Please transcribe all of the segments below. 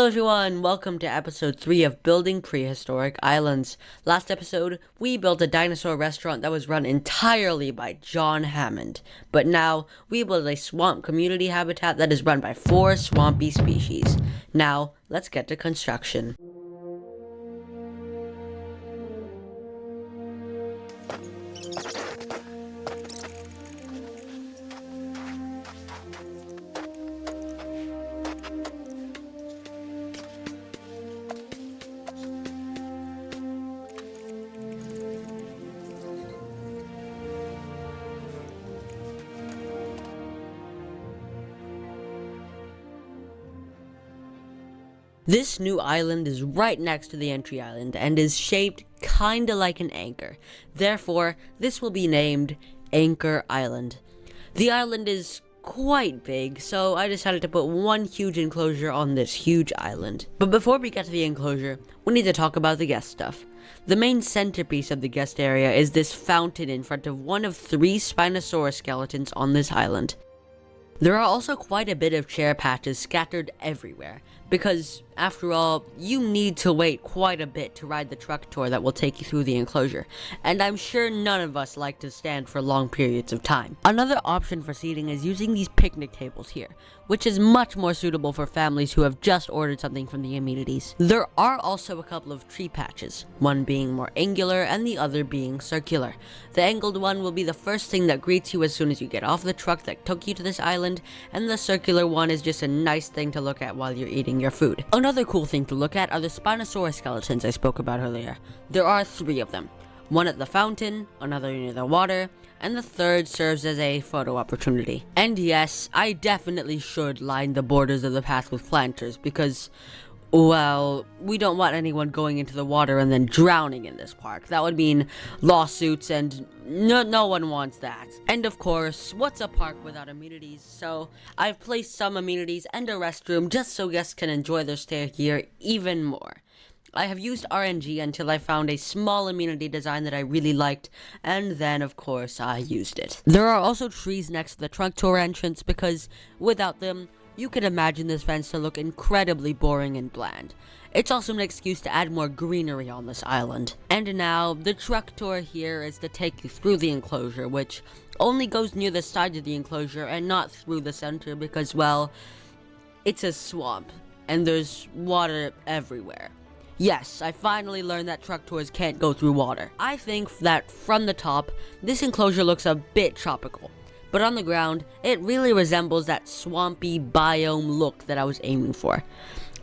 Hello everyone, welcome to episode 3 of Building Prehistoric Islands. Last episode, we built a dinosaur restaurant that was run entirely by John Hammond. But now, we build a swamp community habitat that is run by 4 swampy species. Now, let's get to construction. This new island is right next to the entry island and is shaped kinda like an anchor. Therefore, this will be named Anchor Island. The island is quite big, so I decided to put one huge enclosure on this huge island. But before we get to the enclosure, we need to talk about the guest stuff. The main centerpiece of the guest area is this fountain in front of one of 3 Spinosaurus skeletons on this island. There are also quite a bit of chair patches scattered everywhere, because, after all, you need to wait quite a bit to ride the truck tour that will take you through the enclosure, and I'm sure none of us like to stand for long periods of time. Another option for seating is using these picnic tables here, which is much more suitable for families who have just ordered something from the Immunities. There are also a couple of tree patches, one being more angular and the other being circular. The angled one will be the first thing that greets you as soon as you get off the truck that took you to this island, and the circular one is just a nice thing to look at while you're eating your food. Another cool thing to look at are the Spinosaurus skeletons I spoke about earlier. There are 3 of them. One at the fountain, another near the water, and the third serves as a photo opportunity. And yes, I definitely should line the borders of the path with planters because, well, we don't want anyone going into the water and then drowning in this park. That would mean lawsuits, and no one wants that. And of course, what's a park without amenities? So I've placed some amenities and a restroom just so guests can enjoy their stay here even more. I have used RNG until I found a small amenity design that I really liked, and then of course I used it. There are also trees next to the truck tour entrance because without them, you could imagine this fence to look incredibly boring and bland. It's also an excuse to add more greenery on this island. And now, the truck tour here is to take you through the enclosure, which only goes near the sides of the enclosure and not through the center because, well, it's a swamp, and there's water everywhere. Yes, I finally learned that truck tours can't go through water. I think that from the top, this enclosure looks a bit tropical. But on the ground, it really resembles that swampy biome look that I was aiming for.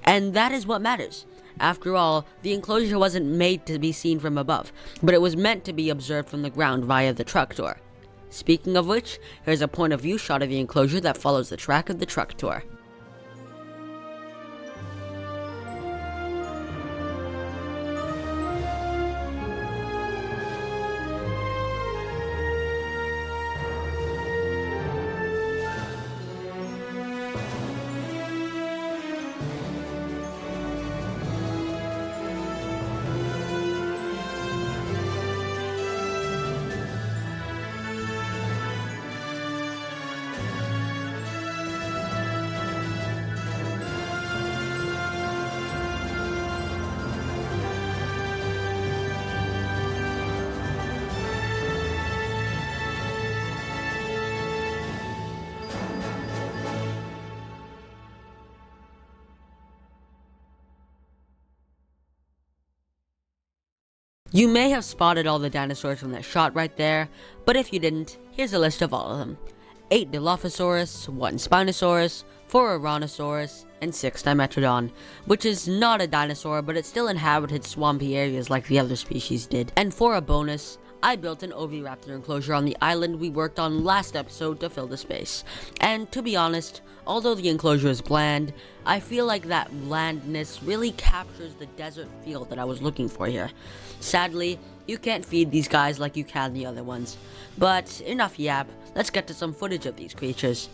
And that is what matters. After all, the enclosure wasn't made to be seen from above, but it was meant to be observed from the ground via the truck tour. Speaking of which, here's a point of view shot of the enclosure that follows the track of the truck tour. You may have spotted all the dinosaurs from that shot right there, but if you didn't, here's a list of all of them. 8 Dilophosaurus, 1 Spinosaurus, 4 Oviraptor, and 6 Dimetrodon, which is not a dinosaur, but it still inhabited swampy areas like the other species did. And for a bonus, I built an oviraptor enclosure on the island we worked on last episode to fill the space. And to be honest, although the enclosure is bland, I feel like that blandness really captures the desert feel that I was looking for here. Sadly, you can't feed these guys like you can the other ones. But enough yap, let's get to some footage of these creatures.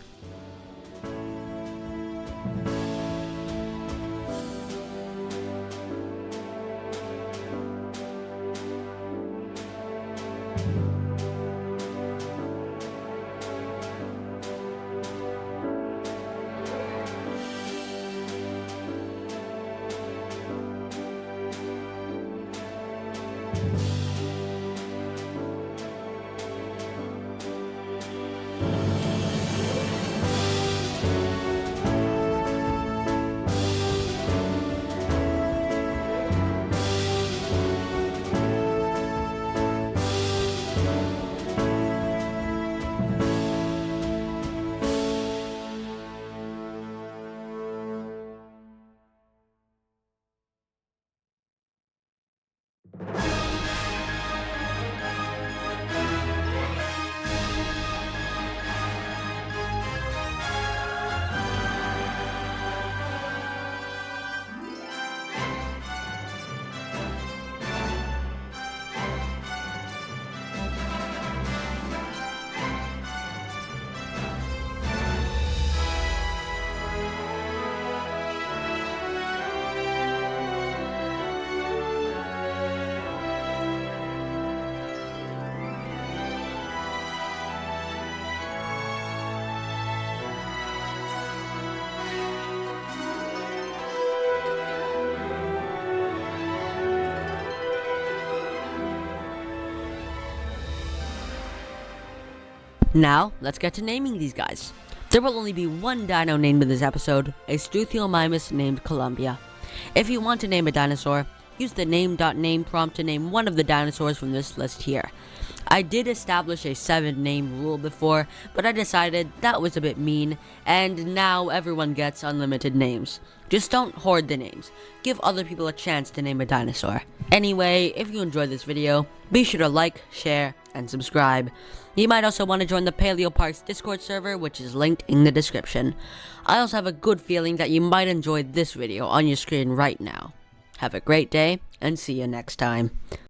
Now, let's get to naming these guys. There will only be one dino named in this episode, a Struthiomimus named Columbia. If you want to name a dinosaur, use the name.name prompt to name one of the dinosaurs from this list here. I did establish a 7-name rule before, but I decided that was a bit mean, and now everyone gets unlimited names. Just don't hoard the names. Give other people a chance to name a dinosaur. Anyway, if you enjoyed this video, be sure to like, share, and subscribe. You might also want to join the Paleoparks Discord server, which is linked in the description. I also have a good feeling that you might enjoy this video on your screen right now. Have a great day, and see you next time.